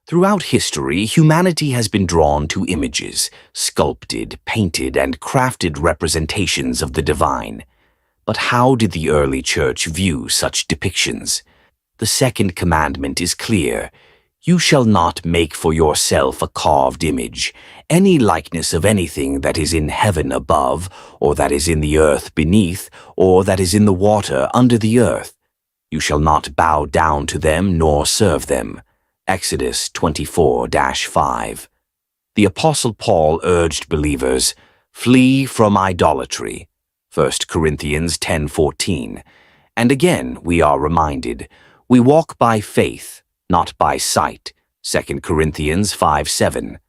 Throughout history, humanity has been drawn to images, sculpted, painted, and crafted representations of the divine. But how did the early church view such depictions? The Second Commandment is clear. You shall not make for yourself a carved image, any likeness of anything that is in heaven above, or that is in the earth beneath, or that is in the water under the earth. You shall not bow down to them nor serve them. Exodus 24-5. The Apostle Paul urged believers, flee from idolatry. 1 Corinthians 10:14. And again we are reminded, we walk by faith, not by sight. 2 Corinthians 5:7.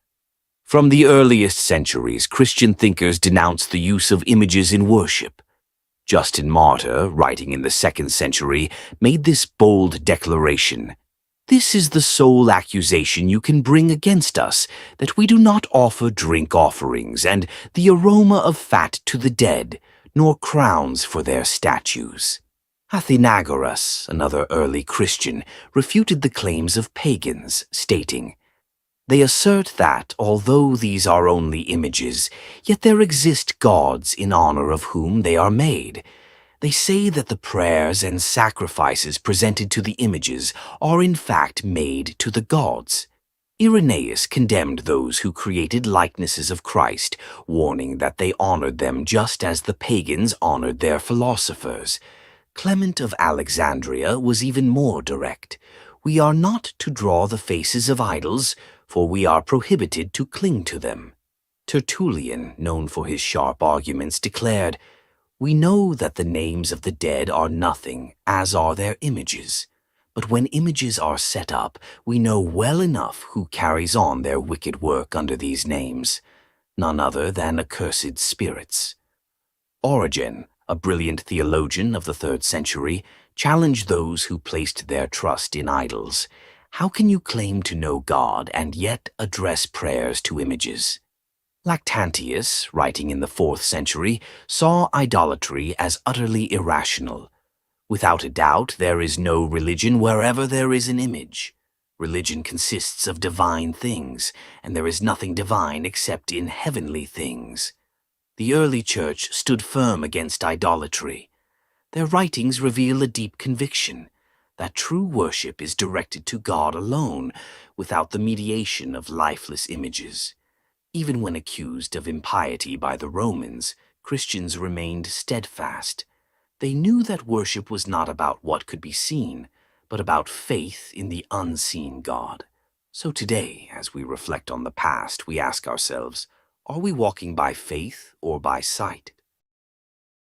From the earliest centuries, Christian thinkers denounced the use of images in worship. Justin Martyr, writing in the 2nd century, made this bold declaration. This is the sole accusation you can bring against us, that we do not offer drink offerings and the aroma of fat to the dead, nor crowns for their statues. Athenagoras, another early Christian, refuted the claims of pagans, stating, they assert that, although these are only images, yet there exist gods in honor of whom they are made. They say that the prayers and sacrifices presented to the images are in fact made to the gods. Irenaeus condemned those who created likenesses of Christ, warning that they honored them just as the pagans honored their philosophers. Clement of Alexandria was even more direct. We are not to draw the faces of idols, for we are prohibited to cling to them. Tertullian, known for his sharp arguments, declared, we know that the names of the dead are nothing, as are their images. But when images are set up, we know well enough who carries on their wicked work under these names, none other than accursed spirits. Origen, a brilliant theologian of the 3rd century, challenged those who placed their trust in idols. How can you claim to know God and yet address prayers to images? Lactantius, writing in the 4th century, saw idolatry as utterly irrational. Without a doubt, there is no religion wherever there is an image. Religion consists of divine things, and there is nothing divine except in heavenly things. The early church stood firm against idolatry. Their writings reveal a deep conviction that true worship is directed to God alone, without the mediation of lifeless images. Even when accused of impiety by the Romans, Christians remained steadfast. They knew that worship was not about what could be seen, but about faith in the unseen God. So today, as we reflect on the past, we ask ourselves, are we walking by faith or by sight?